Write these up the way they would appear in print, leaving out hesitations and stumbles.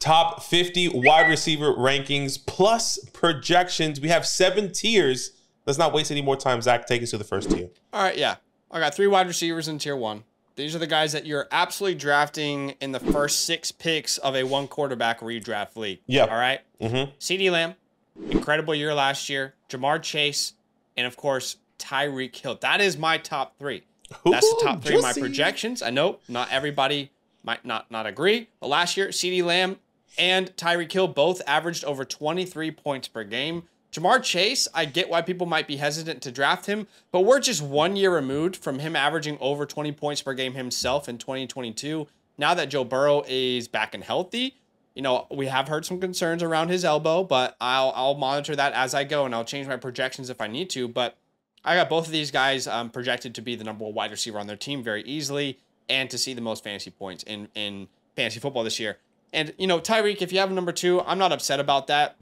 top 50 wide receiver rankings plus projections. We have 7 tiers. Let's not waste any more time. Zach, take us to the first tier. All right, yeah. I got 3 wide receivers in tier 1. These are the guys that you're absolutely drafting in the first 6 picks of a 1-quarterback redraft league. Yeah. All right? CeeDee Lamb, incredible year last year. Jamar Chase, and, of course, Tyreek Hill. That is my top 3. That's the top 3 of my projections. I know not everybody might not agree. But last year, CeeDee Lamb and Tyreek Hill both averaged over 23 points per game. Jamar Chase, I get why people might be hesitant to draft him, but we're just 1 year removed from him averaging over 20 points per game himself in 2022. Now that Joe Burrow is back and healthy, you know, we have heard some concerns around his elbow, but I'll monitor that as I go, and I'll change my projections if I need to. But I got both of these guys projected to be the number 1 wide receiver on their team very easily, and to see the most fantasy points in fantasy football this year. And, you know, Tyreek, if you have a number 2, I'm not upset about that.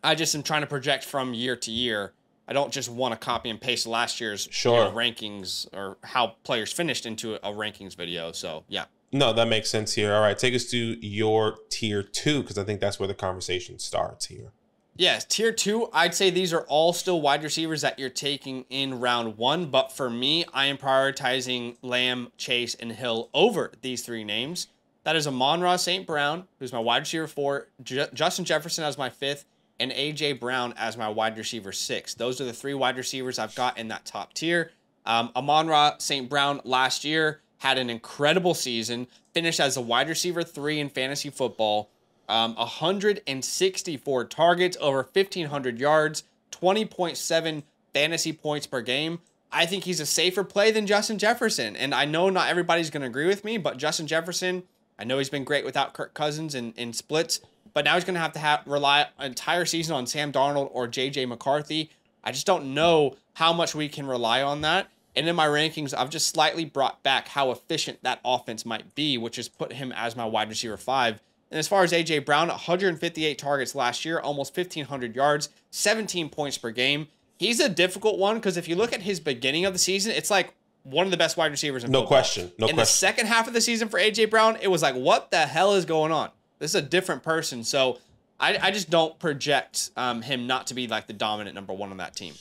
I just am trying to project from year to year. I don't just want to copy and paste last year's rankings or how players finished into a rankings video. So, yeah. No, that makes sense here. All right, take us to your tier 2, because I think that's where the conversation starts here. Yes, tier 2, I'd say these are all still wide receivers that you're taking in round 1. But for me, I am prioritizing Lamb, Chase, and Hill over these 3 names. That is Amon-Ra St. Brown, who's my wide receiver 4, Justin Jefferson as my 5th, and A.J. Brown as my wide receiver 6. Those are the 3 wide receivers I've got in that top tier. Amon-Ra St. Brown last year had an incredible season, finished as a wide receiver 3 in fantasy football, 164 targets, over 1,500 yards, 20.7 fantasy points per game. I think he's a safer play than Justin Jefferson. And I know not everybody's going to agree with me, but Justin Jefferson, I know he's been great without Kirk Cousins in splits, but now he's going to have rely an entire season on Sam Darnold or J.J. McCarthy. I just don't know how much we can rely on that. And in my rankings, I've just slightly brought back how efficient that offense might be, which has put him as my wide receiver 5. And as far as A.J. Brown, 158 targets last year, almost 1,500 yards, 17 points per game. He's a difficult one because if you look at his beginning of the season, it's like one of the best wide receivers in football. No question. In the second half of the season for A.J. Brown, it was like, what the hell is going on? This is a different person. So I just don't project him not to be like the dominant number 1 on that team.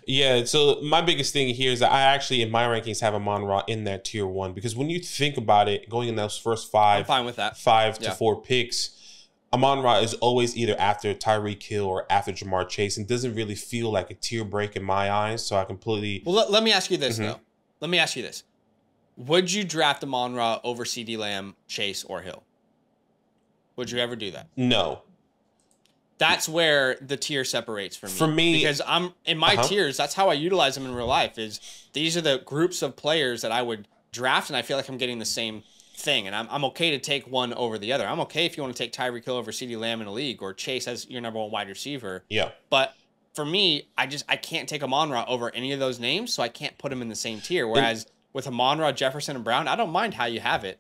Yeah, so my biggest thing here is that I actually, in my rankings, have Amon-Ra in that tier 1. Because when you think about it, going in those first 5, I'm fine with that. 5 to 4 picks, Amon-Ra is always either after Tyreek Hill or after Jamar Chase, and doesn't really feel like a tier break in my eyes. So I completely... Well, let me ask you this, though. Let me ask you this. Would you draft Amon-Ra over CeeDee Lamb, Chase, or Hill? Would you ever do that? No. That's where the tier separates for me. For me, because I'm in my tiers, that's how I utilize them in real life. Is these are the groups of players that I would draft, and I feel like I'm getting the same thing. And I'm okay to take one over the other. I'm okay if you want to take Tyreek Hill over CeeDee Lamb in a league, or Chase as your number 1 wide receiver. Yeah. But for me, I can't take Amon-Ra over any of those names, so I can't put them in the same tier. Whereas with Amon-Ra, Jefferson, and Brown, I don't mind how you have it.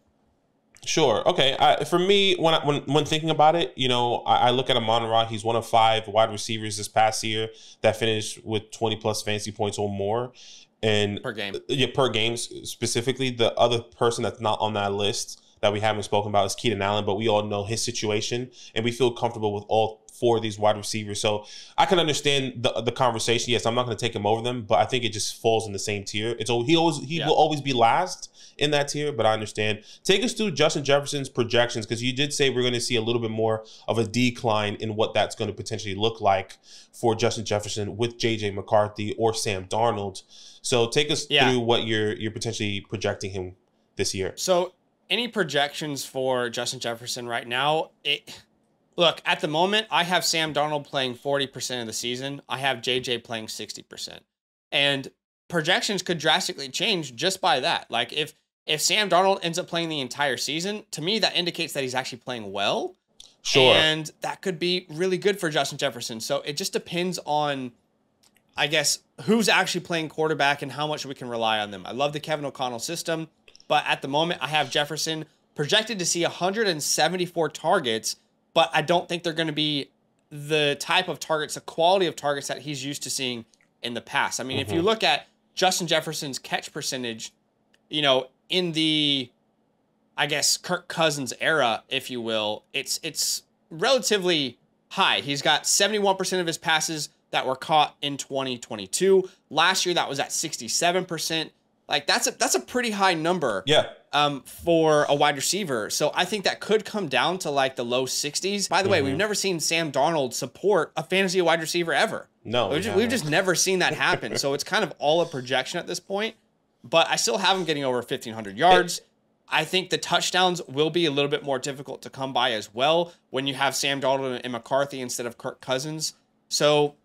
Sure. Okay. For me, when thinking about it, you know, I look at Amon-Ra. He's one of 5 wide receivers this past year that finished with 20+ fantasy points or more, and per game. Yeah, per game specifically. The other person that's not on that list that we haven't spoken about is Keenan Allen, but we all know his situation, and we feel comfortable with all 4 of these wide receivers. So I can understand the conversation. Yes, I'm not going to take him over them, but I think it just falls in the same tier. He will always be last in that tier, but I understand. Take us through Justin Jefferson's projections, because you did say we're going to see a little bit more of a decline in what that's going to potentially look like for Justin Jefferson with J.J. McCarthy or Sam Darnold. So take us through what you're potentially projecting him this year. So any projections for Justin Jefferson right now, look, at the moment, I have Sam Darnold playing 40% of the season. I have JJ playing 60%. And projections could drastically change just by that. Like if Sam Darnold ends up playing the entire season, to me, that indicates that he's actually playing well. Sure. And that could be really good for Justin Jefferson. So it just depends on, I guess, who's actually playing quarterback and how much we can rely on them. I love the Kevin O'Connell system, but at the moment, I have Jefferson projected to see 174 targets, but I don't think they're going to be the type of targets, the quality of targets that he's used to seeing in the past. I mean, if you look at Justin Jefferson's catch percentage, you know, in the, I guess, Kirk Cousins era, if you will, it's relatively high. He's got 71% of his passes that were caught in 2022. Last year, that was at 67%. Like that's a pretty high number. Yeah. For a wide receiver. So I think that could come down to like the low 60s. By the way, we've never seen Sam Darnold support a fantasy wide receiver ever. No. We've just never seen that happen. So it's kind of all a projection at this point. But I still have him getting over 1,500 yards. I think the touchdowns will be a little bit more difficult to come by as well when you have Sam Darnold and McCarthy instead of Kirk Cousins. So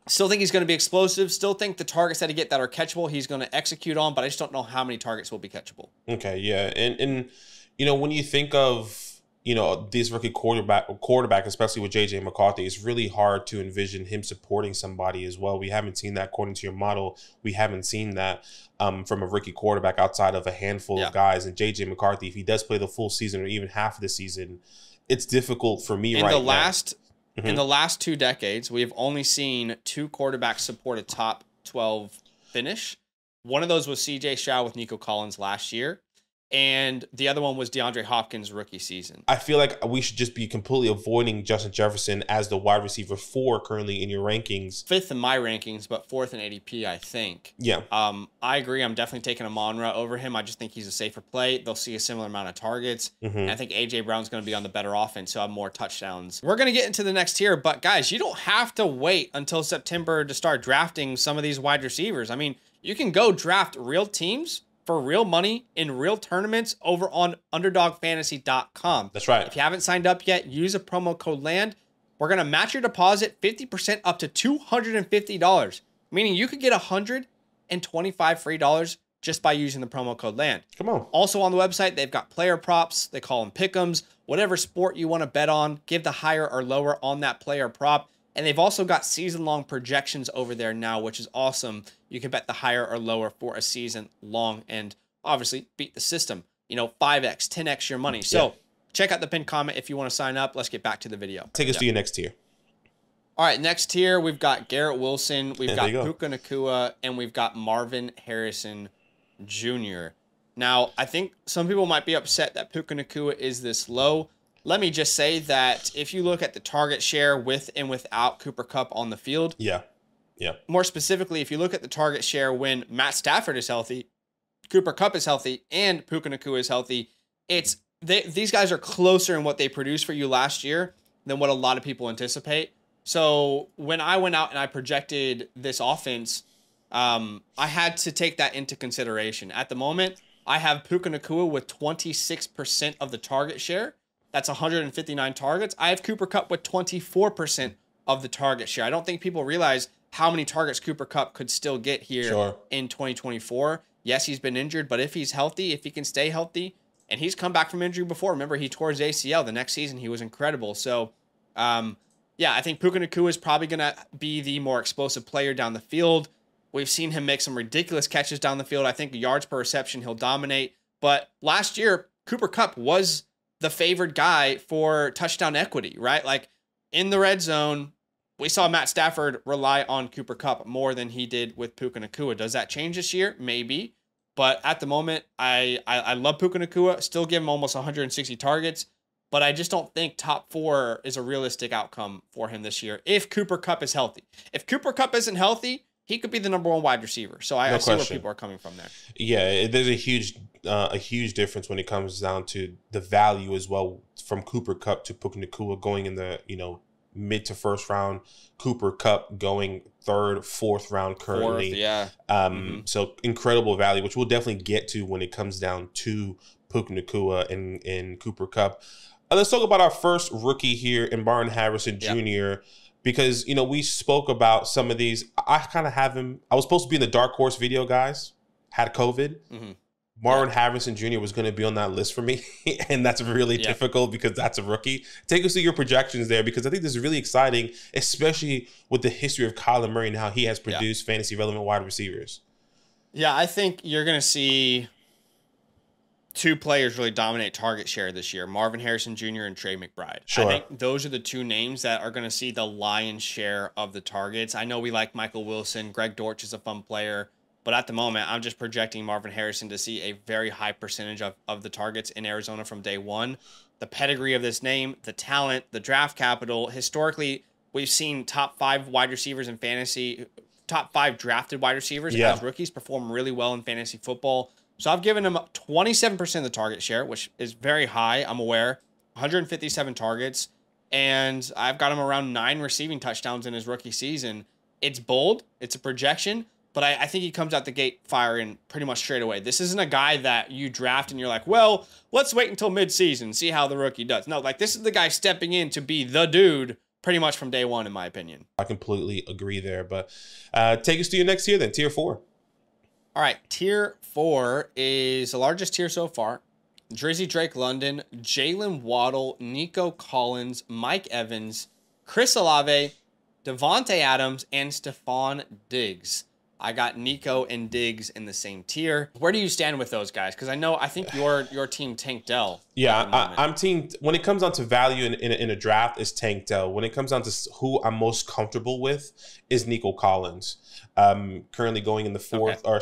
still think he's going to be explosive. Still think the targets that he get that are catchable, he's going to execute on, but I just don't know how many targets will be catchable. Okay, yeah. And when you think of, this rookie quarterback, especially with JJ McCarthy, it's really hard to envision him supporting somebody as well. We haven't seen that according to your model. We haven't seen that from a rookie quarterback outside of a handful of guys. And JJ McCarthy, if he does play the full season or even half of the season, it's difficult for me now. In the last 2 decades, we have only seen 2 quarterbacks support a top 12 finish. One of those was CJ Stroud with Nico Collins last year, and the other one was DeAndre Hopkins' rookie season. I feel like we should just be completely avoiding Justin Jefferson as the wide receiver 4 currently in your rankings. 5th in my rankings, but 4th in ADP, I think. Yeah. I agree. I'm definitely taking Amon-Ra over him. I just think he's a safer play. They'll see a similar amount of targets. And I think A.J. Brown's going to be on the better offense, so have more touchdowns. We're going to get into the next tier, but guys, you don't have to wait until September to start drafting some of these wide receivers. I mean, you can go draft real teams for real money in real tournaments over on underdogfantasy.com. That's right. If you haven't signed up yet, use a promo code LAND. We're going to match your deposit 50% up to $250, meaning you could get $125 free dollars just by using the promo code LAND. Come on. Also on the website, they've got player props. They call them pick'ems. Whatever sport you want to bet on, give the higher or lower on that player prop. And they've also got season-long projections over there now, which is awesome. You can bet the higher or lower for a season long and obviously beat the system. 5x, 10x your money. So check out the pinned comment if you want to sign up. Let's get back to the video. Take us to your next tier. All right, next tier, we've got Garrett Wilson, we've got Puka Nacua, and we've got Marvin Harrison Jr. Now, I think some people might be upset that Puka Nacua is this low. Let me just say that if you look at the target share with and without Cooper Kupp on the field, more specifically, if you look at the target share when Matt Stafford is healthy, Cooper Kupp is healthy, and Puka Nacua is healthy, these guys are closer in what they produced for you last year than what a lot of people anticipate. So when I went out and I projected this offense, I had to take that into consideration. At the moment, I have Puka Nacua with 26% of the target share. That's 159 targets. I have Cooper Kupp with 24% of the target share. I don't think people realize how many targets Cooper Kupp could still get here in 2024. Yes, he's been injured, but if he's healthy, if he can stay healthy, and he's come back from injury before. Remember, he tore his ACL. The next season, he was incredible. So, I think Puka Nacua is probably going to be the more explosive player down the field. We've seen him make some ridiculous catches down the field. I think yards per reception, he'll dominate. But last year, Cooper Kupp was the favored guy for touchdown equity, right? Like in the red zone, we saw Matt Stafford rely on Cooper Kupp more than he did with Puka Nacua. Does that change this year? Maybe. But at the moment, I love Puka Nacua. Still give him almost 160 targets. But I just don't think top 4 is a realistic outcome for him this year if Cooper Kupp is healthy. If Cooper Kupp isn't healthy, he could be the number 1 wide receiver. So I see where people are coming from there. Yeah, there's a huge difference when it comes down to the value as well from Cooper Kupp to Puka Nacua going in the mid to first round. Cooper Kupp going 3rd, 4th round currently. 4th, So incredible value, which we'll definitely get to when it comes down to Puka Nacua and Cooper Kupp. Let's talk about our first rookie here in Marvin Harrison Jr. Because, we spoke about some of these. I kind of have him. I was supposed to be in the Dark Horse video, guys. Had COVID. Marvin Harrison Jr. was going to be on that list for me. And that's really difficult because that's a rookie. Take us through your projections there because I think this is really exciting, especially with the history of Kyler Murray and how he has produced fantasy relevant wide receivers. Yeah, I think you're going to see 2 players really dominate target share this year, Marvin Harrison Jr. and Trey McBride. Sure. I think those are the 2 names that are going to see the lion's share of the targets. I know we like Michael Wilson. Greg Dortch is a fun player. But at the moment, I'm just projecting Marvin Harrison to see a very high percentage of the targets in Arizona from day one. the pedigree of this name, the talent, the draft capital. Historically, we've seen top 5 wide receivers in fantasy, top 5 drafted wide receivers as rookies perform really well in fantasy football. So I've given him 27% of the target share, which is very high, I'm aware. 157 targets, and I've got him around 9 receiving touchdowns in his rookie season. It's bold, it's a projection, but I think he comes out the gate firing pretty much straight away. This isn't a guy that you draft and you're like, well, let's wait until midseason, see how the rookie does. No, like this is the guy stepping in to be the dude pretty much from day one, in my opinion. I completely agree there, but take us to your next tier then, tier 4. All right, tier 4 is the largest tier so far. Drizzy Drake London, Jalen Waddle, Nico Collins, Mike Evans, Chris Olave, Devontae Adams, and Stephon Diggs. I got Nico and Diggs in the same tier. Where do you stand with those guys? Because I think your team Tank Dell. Yeah, I'm team. When it comes down to value in a draft, is Tank Dell. When it comes down to who I'm most comfortable with, is Nico Collins. Currently going in the 4th or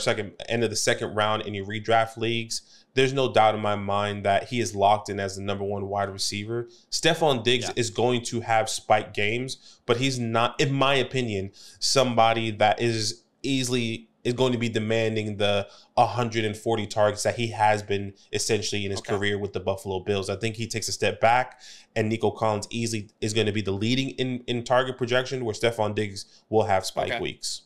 end of the second round in your redraft leagues. There's no doubt in my mind that he is locked in as the #1 wide receiver. Stephon Diggs is going to have spike games, but he's not, in my opinion, somebody that is going to be demanding the 140 targets that he has been essentially in his career with the Buffalo Bills. I think he takes a step back, and Nico Collins easily is going to be the leading in target projection, where Stephon Diggs will have spike weeks.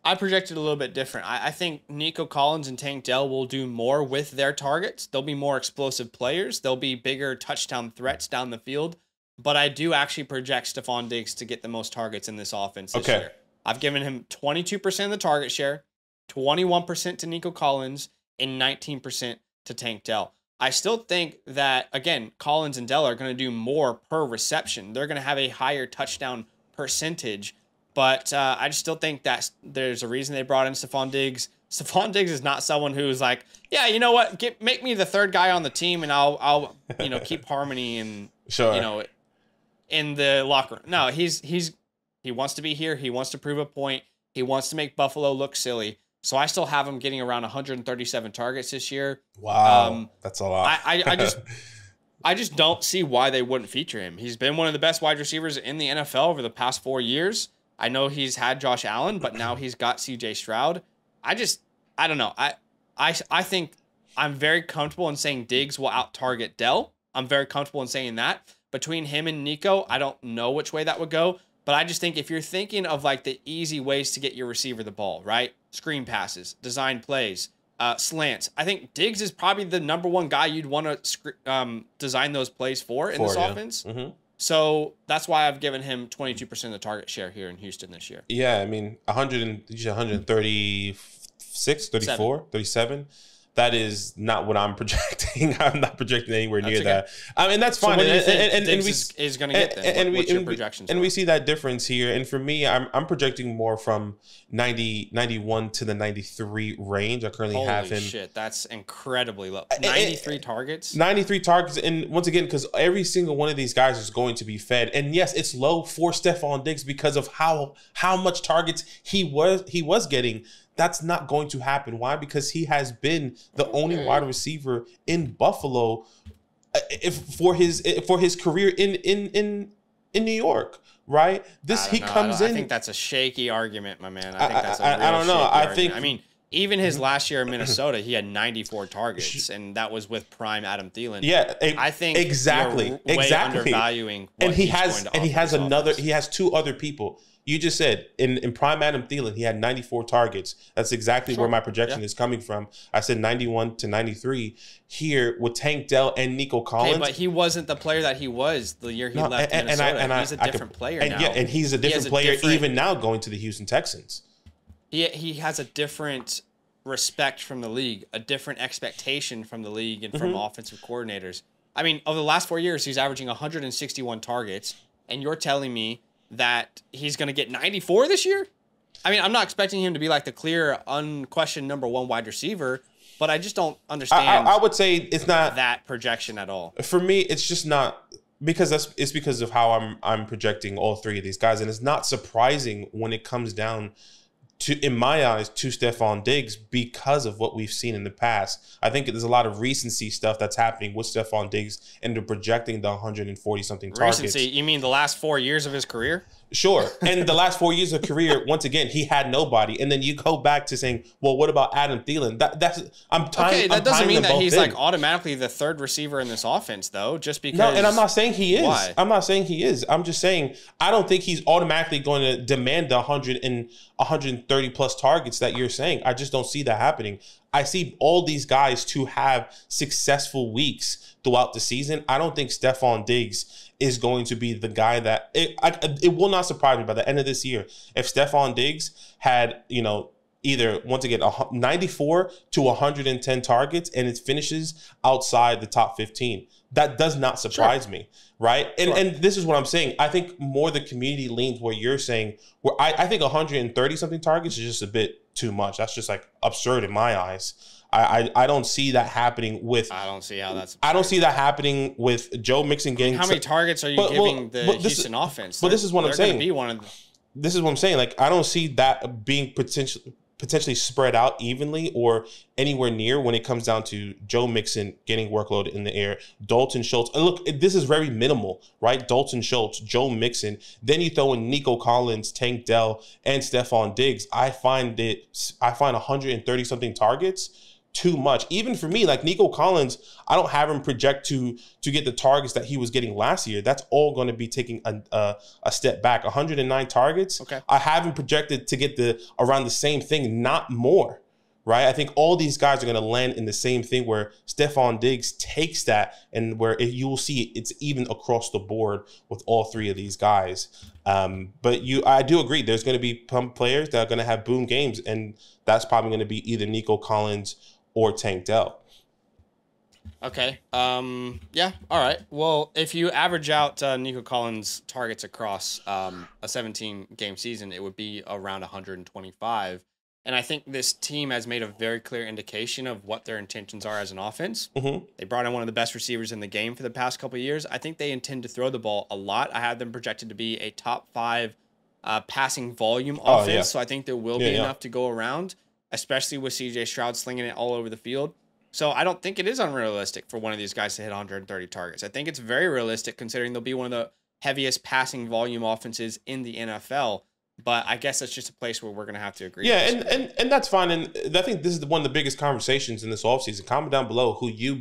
I projected a little bit different. I think Nico Collins and Tank Dell will do more with their targets. They'll be more explosive players. They'll be bigger touchdown threats down the field. But I do actually project Stephon Diggs to get the most targets in this offense this year. I've given him 22% of the target share, 21% to Nico Collins, and 19% to Tank Dell. I still think that, again, Collins and Dell are going to do more per reception. They're going to have a higher touchdown percentage. But I just still think that there's a reason they brought in Stephon Diggs. Stephon Diggs is not someone who's like, yeah, you know what, make me the 3rd guy on the team, and I'll keep harmony and in the locker room. No, he wants to be here. He wants to prove a point. He wants to make Buffalo look silly. So I still have him getting around 137 targets this year. Wow, that's a lot. I just don't see why they wouldn't feature him. He's been one of the best wide receivers in the NFL over the past 4 years. I know he's had Josh Allen, but now he's got CJ Stroud. I don't know. I think I'm very comfortable in saying Diggs will out-target Dell. I'm very comfortable in saying that. Between him and Nico, I don't know which way that would go, but I just think if you're thinking of like the easy ways to get your receiver the ball, right? Screen passes, design plays, slants. I think Diggs is probably the #1 guy you'd want to design those plays for in this offense. So that's why I've given him 22% of the target share here in Houston this year. Yeah, I mean, 136, 34, 37. That is not what I'm projecting. I'm not projecting anywhere near that. I mean, that's fine. So what do you think Diggs is going to get then? What's your projections? And we see that difference here. And for me, I'm projecting more from 91 to the 93 range. I currently have him. Holy shit, that's incredibly low. 93 targets? 93 targets. And once again, because every single one of these guys is going to be fed. And yes, it's low for Stephon Diggs because of how much targets he was getting. That's not going to happen. Why? Because he has been the only wide receiver in Buffalo for his career in New York, right? I think that's a shaky argument, my man. I think that's a real I don't know. I mean, even his last year in Minnesota, he had 94 targets, and that was with prime Adam Thielen. Yeah, I think exactly undervaluing what he has 2 other people. You just said in prime Adam Thielen, he had 94 targets. That's exactly where my projection is coming from. I said 91 to 93 here with Tank Dell and Nico Collins. Okay, but he wasn't the player that he was the year he left Minnesota. He's a different player now. Yeah, and he's a different player even now going to the Houston Texans. He has a different respect from the league, a different expectation from the league and from offensive coordinators. I mean, over the last 4 years, he's averaging 161 targets, and you're telling me that he's going to get 94 this year? I mean, I'm not expecting him to be like the clear, unquestioned #1 wide receiver, but I just don't understand. I would say it's not that projection at all. For me, it's just not because it's because of how I'm projecting all 3 of these guys, and it's not surprising when it comes down in my eyes, to Stephon Diggs because of what we've seen in the past. I think there's a lot of recency stuff that's happening with Stephon Diggs and they're projecting the 140-something targets. Recency? You mean the last 4 years of his career? Sure. And the last 4 years of career, once again, he had nobody. And then you go back to saying, well, what about Adam Thielen? That doesn't mean that he's like automatically the third receiver in this offense, though, just because. No, and I'm not saying he is. Why? I'm not saying he is. I'm just saying I don't think he's automatically going to demand the 100 and 130 plus targets that you're saying. I just don't see that happening. I see all these guys to have successful weeks throughout the season. I don't think Stephon Diggs is going to be the guy that it will not surprise me by the end of this year if Stephon Diggs had, either once again 94 to 110 targets and it finishes outside the top 15. That does not surprise me, right? And this is what I'm saying. I think more the community leans where you're saying, where I think 130 something targets is just a bit too much. That's just like absurd in my eyes. I don't see that happening with. I don't see how that's absurd. I don't see that happening with Joe Mixon getting. How many targets are you giving the Houston offense? But this is what I'm saying. Be one of the, this is what I'm saying. Like, I don't see that being potentially spread out evenly or anywhere near when it comes down to Joe Mixon getting workload in the air, Dalton Schultz. And look, this is very minimal, right? Dalton Schultz, Joe Mixon. Then you throw in Nico Collins, Tank Dell, and Stephon Diggs. I find 130 something targets too much. Even for me, like Nico Collins, I don't have him project to get the targets that he was getting last year. That's all going to be taking a step back. 109 targets. Okay. I have him projected to get around the same thing, not more. Right? I think all these guys are going to land in the same thing where Stephon Diggs takes that and where you will see it's even across the board with all three of these guys. But I do agree. There's going to be players that are going to have boom games, and that's probably going to be either Nico Collins or Tank Dell. Okay. Yeah. All right. Well, if you average out Nico Collins' targets across a 17-game season, it would be around 125. And I think this team has made a very clear indication of what their intentions are as an offense. Mm-hmm. They brought in one of the best receivers in the game for the past couple of years. I think they intend to throw the ball a lot. I have them projected to be a top 5 passing volume offense. Yeah. So I think there will be enough to go around, especially with CJ Stroud slinging it all over the field. So I don't think it is unrealistic for one of these guys to hit 130 targets. I think it's very realistic considering they'll be one of the heaviest passing volume offenses in the NFL. But I guess that's just a place where we're going to have to agree. Yeah, and that's fine. And I think this is one of the biggest conversations in this offseason. Comment down below what you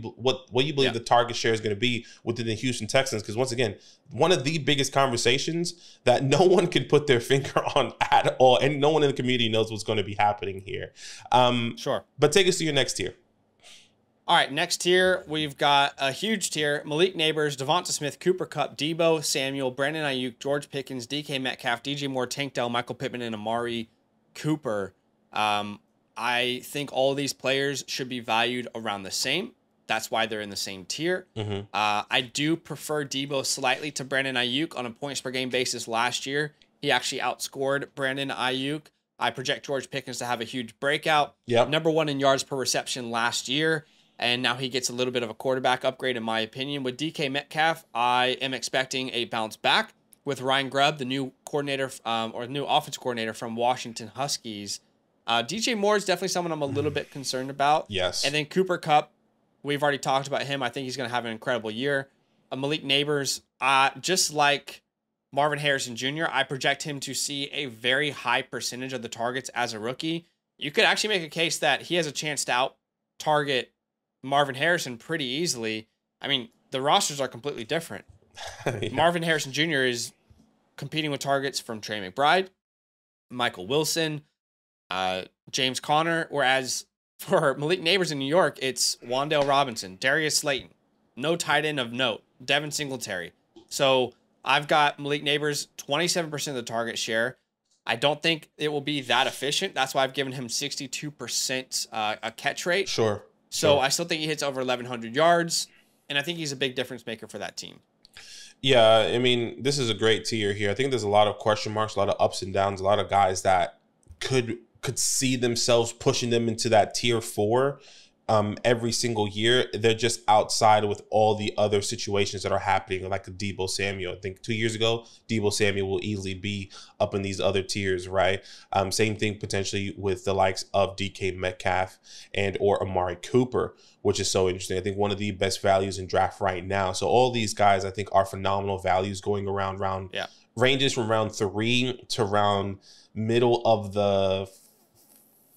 believe the target share is going to be within the Houston Texans. Because once again, one of the biggest conversations that no one can put their finger on at all, and no one in the community knows what's going to be happening here. Sure. But take us to your next tier. All right, next tier, we've got a huge tier. Malik Neighbors, Devonta Smith, Cooper Kupp, Debo Samuel, Brandon Ayuk, George Pickens, DK Metcalf, DJ Moore, Tank Dell, Michael Pittman, and Amari Cooper. I think all of these players should be valued around the same. That's why they're in the same tier. Mm-hmm. I do prefer Debo slightly to Brandon Ayuk on a points per game basis last year. He actually outscored Brandon Ayuk. I project George Pickens to have a huge breakout. Yep. Number 1 in yards per reception last year. And now he gets a little bit of a quarterback upgrade, in my opinion. With DK Metcalf, I am expecting a bounce back with Ryan Grubb, the new coordinator or new offense coordinator from Washington Huskies. DJ Moore is definitely someone I'm a little bit concerned about. Yes. And then Cooper Kupp, we've already talked about him. I think he's going to have an incredible year. Malik Neighbors, just like Marvin Harrison Jr., I project him to see a very high percentage of the targets as a rookie. You could actually make a case that he has a chance to out-target Marvin Harrison pretty easily. I mean, the rosters are completely different. Yeah. Marvin Harrison Jr. is competing with targets from Trey McBride, Michael Wilson, James Conner, whereas for Malik Neighbors in New York, it's Wan'Dale Robinson, Darius Slayton, no tight end of note, Devin Singletary. So I've got Malik Neighbors 27% of the target share. I don't think it will be that efficient. That's why I've given him 62% a catch rate. Sure. So I still think he hits over 1,100 yards, and I think he's a big difference maker for that team. Yeah, I mean, this is a great tier here. I think there's a lot of question marks, a lot of ups and downs, a lot of guys that could see themselves pushing them into that tier 4. every single year. They're just outside with all the other situations that are happening, like Deebo Samuel. I think 2 years ago, Deebo Samuel will easily be up in these other tiers, right? Same thing potentially with the likes of DK Metcalf and or Amari Cooper, which is so interesting. I think one of the best values in draft right now. So all these guys, I think, are phenomenal values going around ranges from round 3 to round middle of the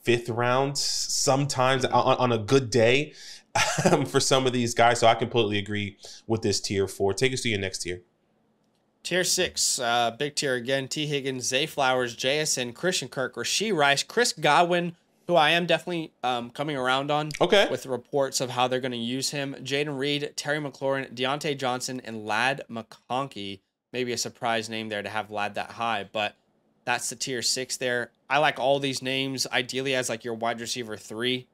5th round, sometimes on a good day for some of these guys. So I completely agree with this tier 4. Take us to your next tier. Tier 6, big tier again. T. Higgins, Zay Flowers, JSN, Christian Kirk, Rashee Rice, Chris Godwin, who I am definitely coming around on with reports of how they're going to use him. Jaden Reed, Terry McLaurin, Deontay Johnson, and Ladd McConkey. Maybe a surprise name there to have Ladd that high, but that's the tier 6 there. I like all these names ideally as like your wide receiver 3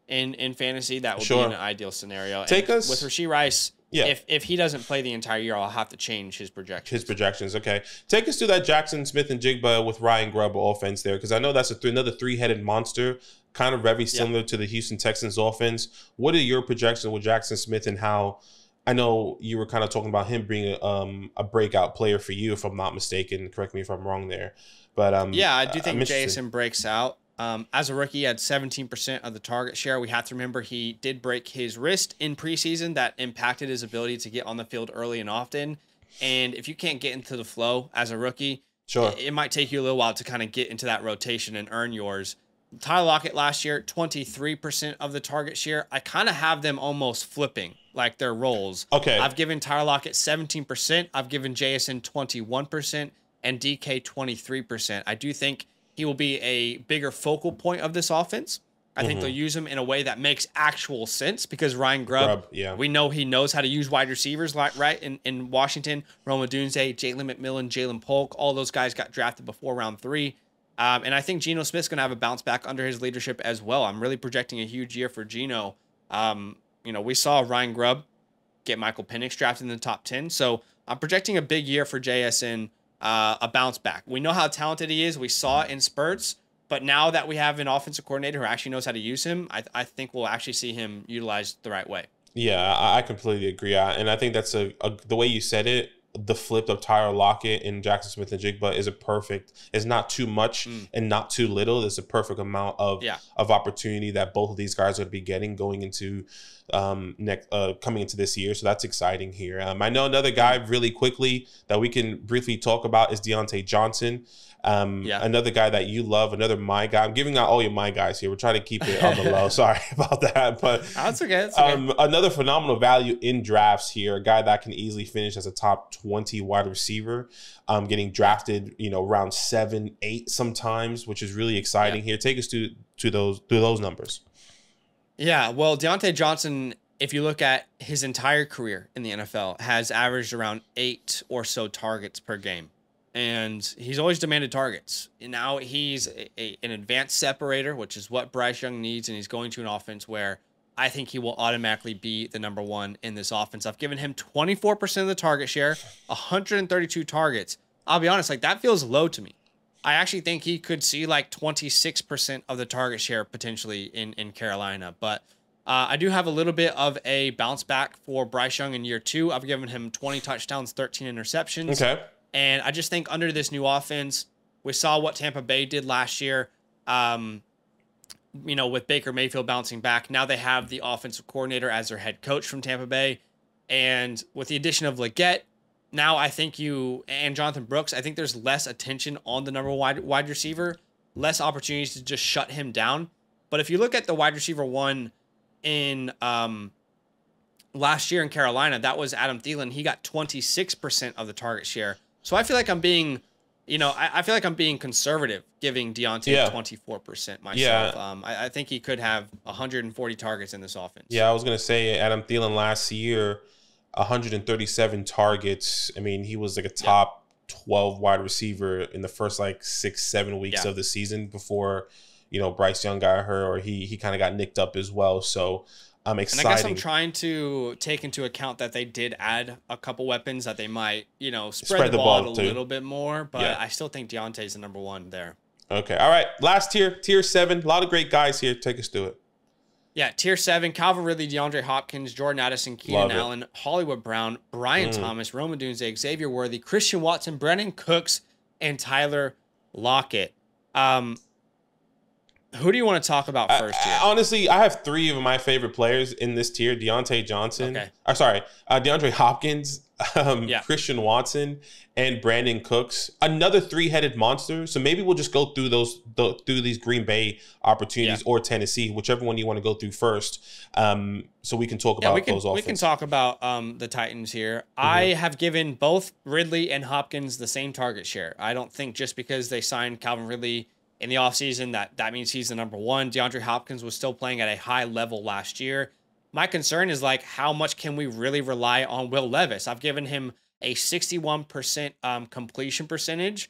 in fantasy. That would be an ideal scenario. With Rashee Rice. Yeah. If he doesn't play the entire year, I'll have to change his projections. Okay. Take us to that Jackson Smith and Jigba with Ryan Grubb offense there, because I know that's another 3-headed monster, kind of very similar to the Houston Texans offense. What are your projections with Jackson Smith, and how? I know you were kind of talking about him being a breakout player for you, if I'm not mistaken. Correct me if I'm wrong there. But I do think Jason breaks out. As a rookie, he had 17% of the target share. We have to remember he did break his wrist in preseason. That impacted his ability to get on the field early and often. And if you can't get into the flow as a rookie, it might take you a little while to kind of get into that rotation and earn yours. Tyler Lockett last year, 23% of the target share. I kind of have them almost flipping like their roles. Okay. I've given Tyler Lockett 17%. I've given JSN 21% and DK 23%. I do think he will be a bigger focal point of this offense. I think they'll use him in a way that makes actual sense, because Ryan Grubb, we know he knows how to use wide receivers, right? In Washington, Roma Dunze, Jalen McMillan, Jalen Polk, all those guys got drafted before round 3. And I think Geno Smith's going to have a bounce back under his leadership as well. I'm really projecting a huge year for Geno. We saw Ryan Grubb get Michael Penix drafted in the top 10. So I'm projecting a big year for JSN, a bounce back. We know how talented he is. We saw it in spurts. But now that we have an offensive coordinator who actually knows how to use him, I think we'll actually see him utilized the right way. Yeah, I completely agree. And I think that's the way you said it. The flip of Tyler Lockett and Jackson Smith and Jigba is it's not too much and not too little. There's a perfect amount of opportunity that both of these guys would be getting going into coming into this year. So that's exciting here. I know another guy really quickly that we can briefly talk about is Deontay Johnson. Another guy that you love, another my guy. I'm giving out all your my guys here. We're trying to keep it on the low. Sorry about that, but that's okay. That's okay. Another phenomenal value in drafts here. A guy that can easily finish as a top 20 wide receiver, getting drafted, round 7, 8 sometimes, which is really exciting here. Take us to those numbers. Yeah, well, Deontay Johnson, if you look at his entire career in the NFL, has averaged around 8 or so targets per game. And he's always demanded targets. And now he's an advanced separator, which is what Bryce Young needs, and he's going to an offense where I think he will automatically be the number 1 in this offense. I've given him 24% of the target share, 132 targets. I'll be honest, that feels low to me. I actually think he could see 26% of the target share potentially in Carolina. But I do have a little bit of a bounce back for Bryce Young in year 2. I've given him 20 touchdowns, 13 interceptions. Okay. And I just think under this new offense, we saw what Tampa Bay did last year, with Baker Mayfield bouncing back. Now they have the offensive coordinator as their head coach from Tampa Bay. And with the addition of Leggett, now I think and Jonathan Brooks, I think there's less attention on the number wide receiver, less opportunities to just shut him down. But if you look at the wide receiver 1 in last year in Carolina, that was Adam Thielen. He got 26% of the target share. So I feel like I'm being, I feel like I'm being conservative, giving Deontay 24% myself. Yeah. I think he could have 140 targets in this offense. Yeah, I was going to say Adam Thielen last year, 137 targets. I mean, he was a top 12 wide receiver in the first 6-7 weeks of the season before, Bryce Young got hurt, or he kind of got nicked up as well. So I'm excited. And I guess I'm trying to take into account that they did add a couple weapons that they might, spread the ball a little bit more. But I still think Deontay's the number 1 there. Okay. All right. Last tier 7. A lot of great guys here. Take us through it. Yeah, tier 7, Calvin Ridley, DeAndre Hopkins, Jordan Addison, Keenan Allen, Hollywood Brown, Brian Thomas, Rome Odunze, Xavier Worthy, Christian Watson, Brennan Cooks, and Tyler Lockett. Who do you want to talk about first here? Honestly, I have 3 of my favorite players in this tier. DeAndre Hopkins, Christian Watson, and Brandon Cooks. Another 3-headed monster. So maybe we'll just go through through these Green Bay opportunities or Tennessee, whichever one you want to go through first. So we can talk about those offenses. We can talk about the Titans here. I have given both Ridley and Hopkins the same target share. I don't think just because they signed Calvin Ridley in the offseason that means he's the number one. DeAndre Hopkins was still playing at a high level last year. My concern is like, how much can we really rely on Will Levis? I've given him a 61% completion percentage.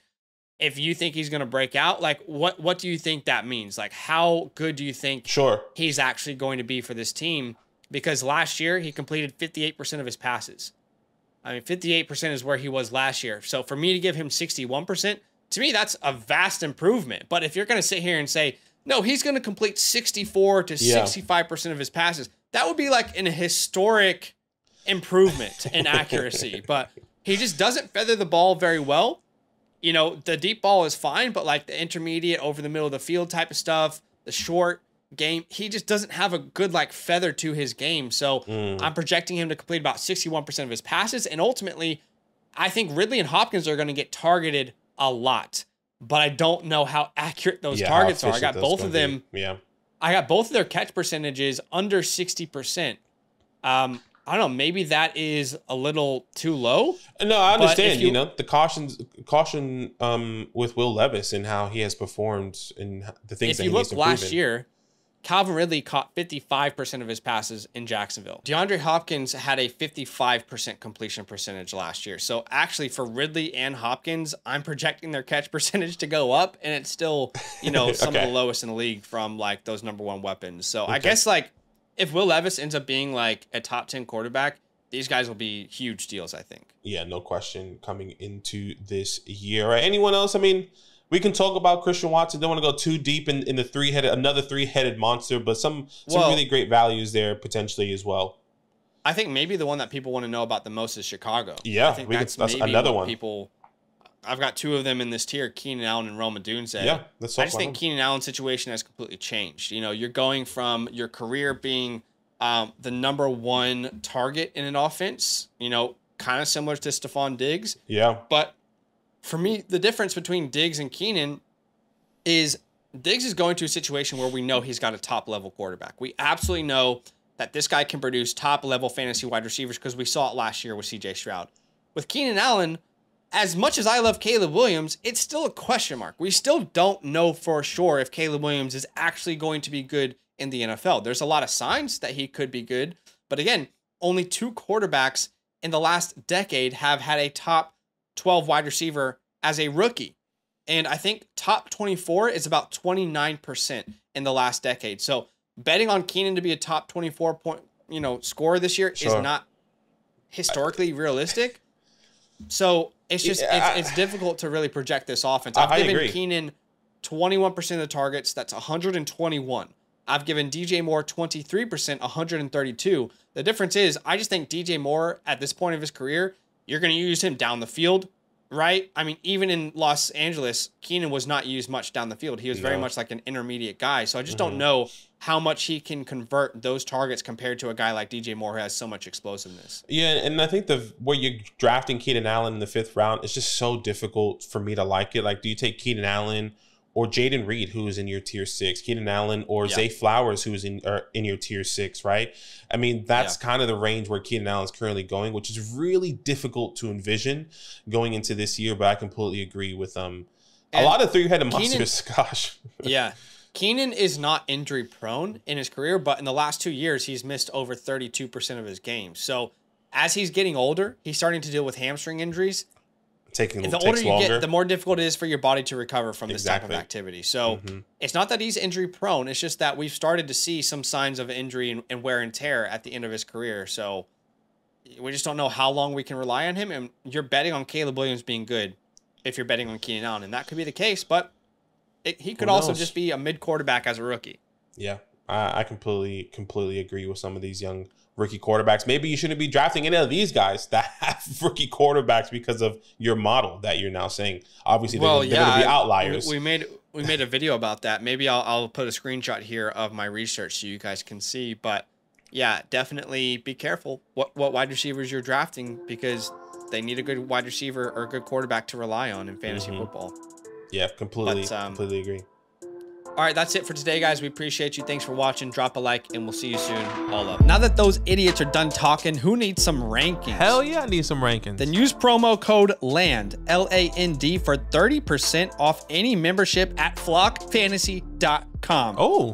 If you think he's going to break out, like what do you think that means? Like, how good do you think he's actually going to be for this team? Because last year he completed 58% of his passes. I mean, 58% is where he was last year. So for me to give him 61%, to me, that's a vast improvement. But if you're going to sit here and say, no, he's going to complete 64 to 65% of his passes, that would be like an historic improvement in accuracy. But he just doesn't feather the ball very well. You know, the deep ball is fine, but like the intermediate over the middle of the field type of stuff, the short game, he just doesn't have a good like feather to his game. So I'm projecting him to complete about 61% of his passes. And ultimately, I think Ridley and Hopkins are going to get targeted a lot, but I don't know how accurate those targets are. I got both of them. I got both of their catch percentages under 60%. I don't know. Maybe that is a little too low. No, I understand. You know, the caution with Will Levis and how he has performed and the things that he needs to improve in. If you look last year, Calvin Ridley caught 55% of his passes in Jacksonville. DeAndre Hopkins had a 55% completion percentage last year. So actually for Ridley and Hopkins, I'm projecting their catch percentage to go up, and it's still, you know, some of the lowest in the league from like those number one weapons. So I guess like if Will Levis ends up being like a top 10 quarterback, these guys will be huge deals, I think. Yeah, no question coming into this year. Right? Anyone else? I mean, we can talk about Christian Watson. Don't want to go too deep in the another three-headed monster, but some really great values there potentially as well. I think maybe the one that people want to know about the most is Chicago. Yeah, I think that's another one. I've got 2 of them in this tier, Keenan Allen and Rome Odunze. Yeah, that's I just think Keenan Allen's situation has completely changed. You know, you're going from your career being the number 1 target in an offense, you know, kind of similar to Stephon Diggs. Yeah. But for me, the difference between Diggs and Keenan is Diggs is going to a situation where we know he's got a top-level quarterback. We absolutely know that this guy can produce top-level fantasy wide receivers because we saw it last year with C.J. Stroud. With Keenan Allen, as much as I love Caleb Williams, it's still a question mark. We still don't know for sure if Caleb Williams is actually going to be good in the NFL. There's a lot of signs that he could be good, but again, only 2 quarterbacks in the last decade have had a top 12 wide receiver as a rookie. And I think top 24 is about 29% in the last decade. So betting on Keenan to be a top 24 point, scorer this year is not historically realistic. So it's just, it's difficult to really project this offense. I've given Keenan 21% of the targets. That's 121. I've given DJ Moore 23%, 132. The difference is I just think DJ Moore at this point of his career, you're going to use him down the field, right? I mean, even in Los Angeles, Keenan was not used much down the field. He was very much like an intermediate guy. So I just don't know how much he can convert those targets compared to a guy like DJ Moore who has so much explosiveness. Yeah, and I think where you're drafting Keenan Allen in the 5th round, it's just so difficult for me to like it. Like, do you take Keenan Allen or Jaden Reed, who is in your tier 6, Keenan Allen, or Zay Flowers, who is in your tier 6, right? I mean, that's kind of the range where Keenan Allen is currently going, which is really difficult to envision going into this year. But I completely agree with a lot of 3-headed monsters. Gosh, Keenan is not injury prone in his career, but in the last 2 years, he's missed over 32% of his games. So as he's getting older, he's starting to deal with hamstring injuries. The older you get, the more difficult it is for your body to recover from this type of activity. So it's not that he's injury prone. It's just that we've started to see some signs of injury and wear and tear at the end of his career. So we just don't know how long we can rely on him. And you're betting on Caleb Williams being good if you're betting on Keenan Allen. And that could be the case, but he could also just be a mid quarterback as a rookie. Yeah. I completely agree with some of these young rookie quarterbacks. Maybe you shouldn't be drafting any of these guys that have rookie quarterbacks because of your model that you're now saying. Obviously, they're going to be outliers. We made a video about that. Maybe I'll put a screenshot here of my research so you guys can see. But yeah, definitely be careful what wide receivers you're drafting, because they need a good wide receiver or a good quarterback to rely on in fantasy football. Yeah, completely agree. All right, that's it for today, guys. We appreciate you. Thanks for watching. Drop a like, and we'll see you soon. All up. Now that those idiots are done talking, who needs some rankings? Hell yeah, I need some rankings. Then use promo code LAND, LAND, for 30% off any membership at flockfantasy.com. Oh.